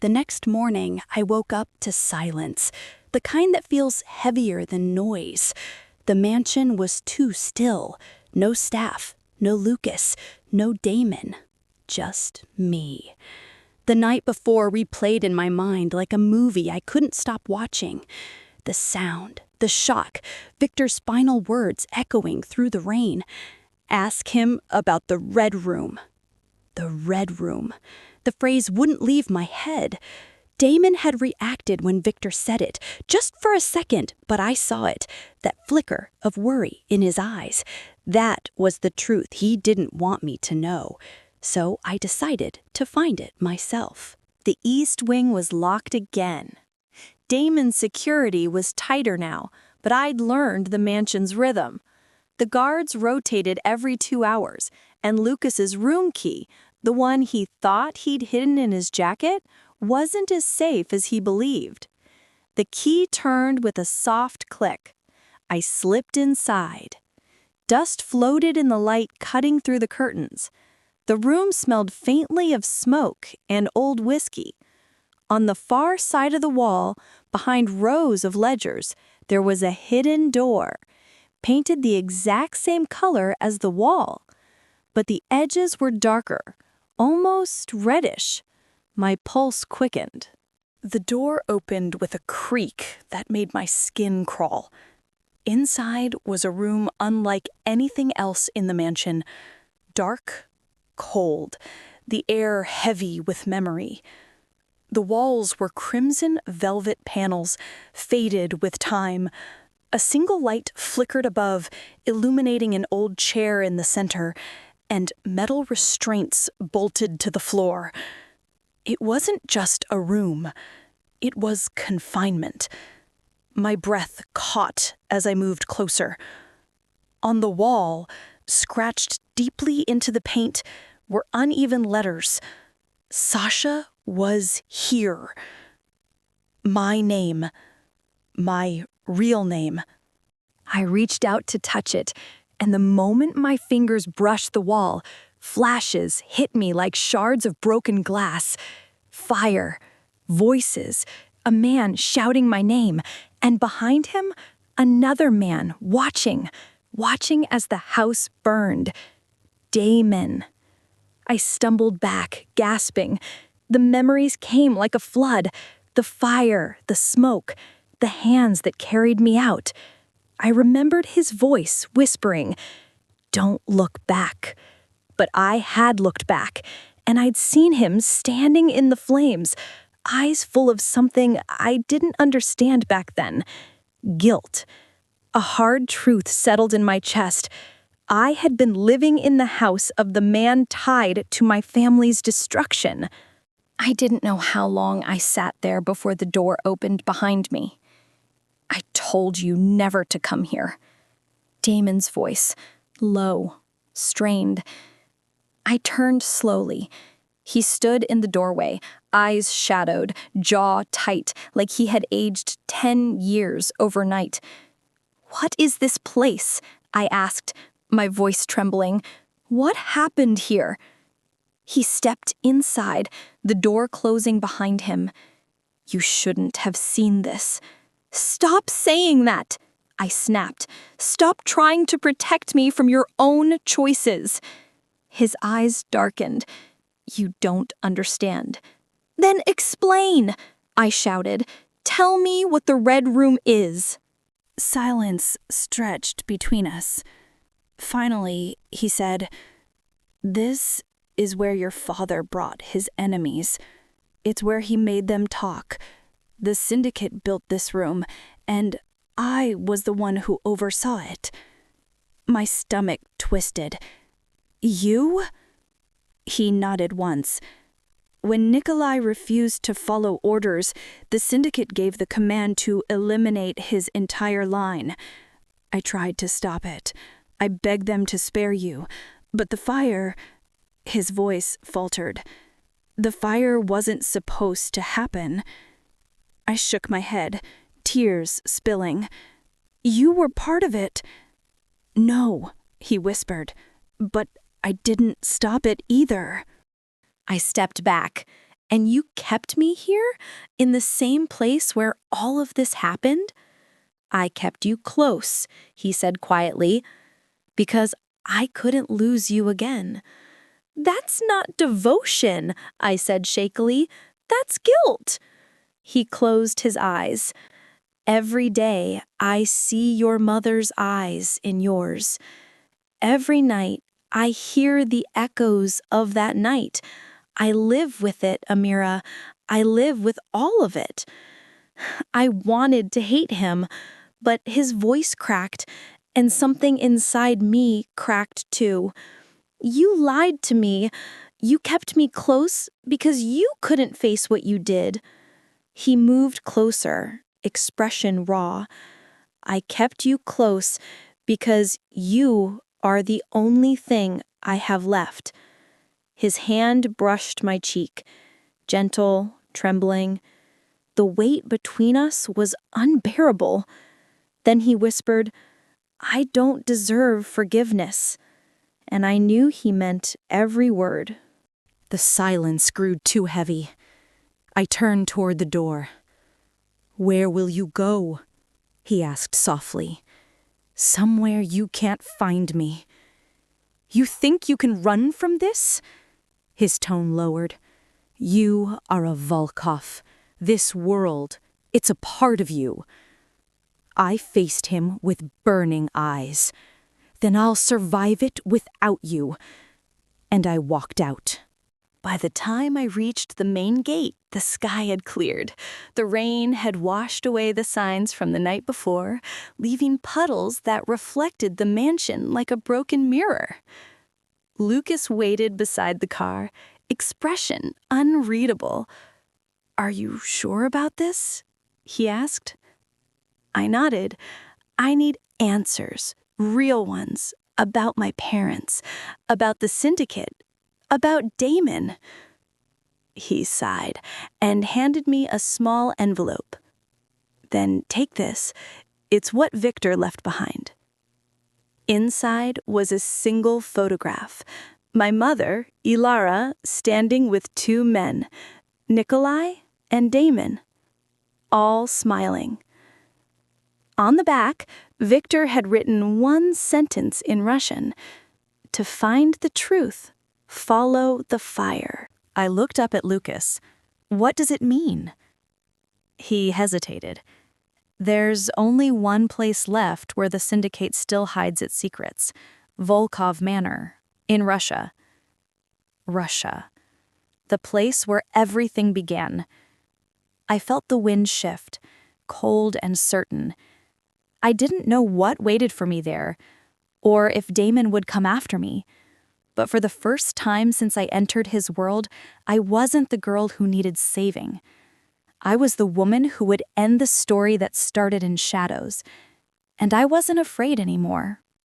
The next morning, I woke up to silence, the kind that feels heavier than noise. The mansion was too still. No staff, no Lucas, no Damon. Just me. The night before replayed in my mind like a movie I couldn't stop watching. The sound, the shock, Victor's final words echoing through the rain. Ask him about the Red Room. The Red Room. The phrase wouldn't leave my head. Damon had reacted when Victor said it, just for a second, but I saw it. That flicker of worry in his eyes. That was the truth he didn't want me to know. So I decided to find it myself. The East Wing was locked again. Damon's security was tighter now, but I'd learned the mansion's rhythm. The guards rotated every 2 hours, and Lucas's room key, the one he thought he'd hidden in his jacket, wasn't as safe as he believed. The key turned with a soft click. I slipped inside. Dust floated in the light cutting through the curtains. The room smelled faintly of smoke and old whiskey. On the far side of the wall, behind rows of ledgers, there was a hidden door, painted the exact same color as the wall. But the edges were darker, almost reddish. My pulse quickened. The door opened with a creak that made my skin crawl. Inside was a room unlike anything else in the mansion. Dark, cold, the air heavy with memory. The walls were crimson velvet panels, faded with time. A single light flickered above, illuminating an old chair in the center, and metal restraints bolted to the floor. It wasn't just a room. It was confinement. My breath caught as I moved closer. On the wall, scratched deeply into the paint, were uneven letters. Sasha was here. My name. My real name. I reached out to touch it, and the moment my fingers brushed the wall, flashes hit me like shards of broken glass. Fire, voices, a man shouting my name, and behind him, another man watching as the house burned. Damon. I stumbled back, gasping. The memories came like a flood. The fire, the smoke, the hands that carried me out. I remembered his voice whispering, "Don't look back." But I had looked back, and I'd seen him standing in the flames, eyes full of something I didn't understand back then. Guilt. A hard truth settled in my chest. I had been living in the house of the man tied to my family's destruction. I didn't know how long I sat there before the door opened behind me. "I told you never to come here." Damon's voice, low, strained. I turned slowly. He stood in the doorway, eyes shadowed, jaw tight, like he had aged 10 years overnight. "What is this place?" I asked, my voice trembling. "What happened here?" He stepped inside, the door closing behind him. "You shouldn't have seen this." "Stop saying that!" I snapped. "Stop trying to protect me from your own choices." His eyes darkened. "You don't understand." "Then explain!" I shouted. "Tell me what the Red Room is." Silence stretched between us. Finally, he said, "This is where your father brought his enemies. It's where he made them talk. The Syndicate built this room, and I was the one who oversaw it." My stomach twisted. "You?" He nodded once. "When Nikolai refused to follow orders, the Syndicate gave the command to eliminate his entire line. I tried to stop it. I begged them to spare you. But the fire..." His voice faltered. "The fire wasn't supposed to happen." I shook my head, tears spilling. "You were part of it." "No," he whispered, "but I didn't stop it either." I stepped back, And you kept me here, in the same place where all of this happened? I kept you close, he said quietly, because I couldn't lose you again. That's not devotion, I said shakily. That's guilt. He closed his eyes. Every day, I see your mother's eyes in yours. Every night, I hear the echoes of that night. I live with it, Amira. I live with all of it. I wanted to hate him, but his voice cracked, and something inside me cracked too. You lied to me. You kept me close because you couldn't face what you did. He moved closer, expression raw. I kept you close because you are the only thing I have left. His hand brushed my cheek, gentle, trembling. The weight between us was unbearable. Then he whispered, I don't deserve forgiveness. And I knew he meant every word. The silence grew too heavy. I turned toward the door. Where will you go? He asked softly. Somewhere you can't find me. You think you can run from this? His tone lowered. You are a Volkov. This world, it's a part of you. I faced him with burning eyes. Then I'll survive it without you. And I walked out. By the time I reached the main gate, the sky had cleared. The rain had washed away the signs from the night before, leaving puddles that reflected the mansion like a broken mirror. Lucas waited beside the car, expression unreadable. Are you sure about this? He asked. I nodded. I need answers, real ones, about my parents, about the Syndicate, about Damon. He sighed and handed me a small envelope. Then take this. It's what Victor left behind. Inside was a single photograph. My mother, Ilara, standing with two men, Nikolai and Damon, all smiling. On the back, Victor had written one sentence in Russian. To find the truth, follow the fire. I looked up at Lucas. What does it mean? He hesitated. There's only one place left where the Syndicate still hides its secrets. Volkov Manor, in Russia. Russia. The place where everything began. I felt the wind shift, cold and certain. I didn't know what waited for me there, or if Damon would come after me. But for the first time since I entered his world, I wasn't the girl who needed saving. I was the woman who would end the story that started in shadows. And I wasn't afraid anymore.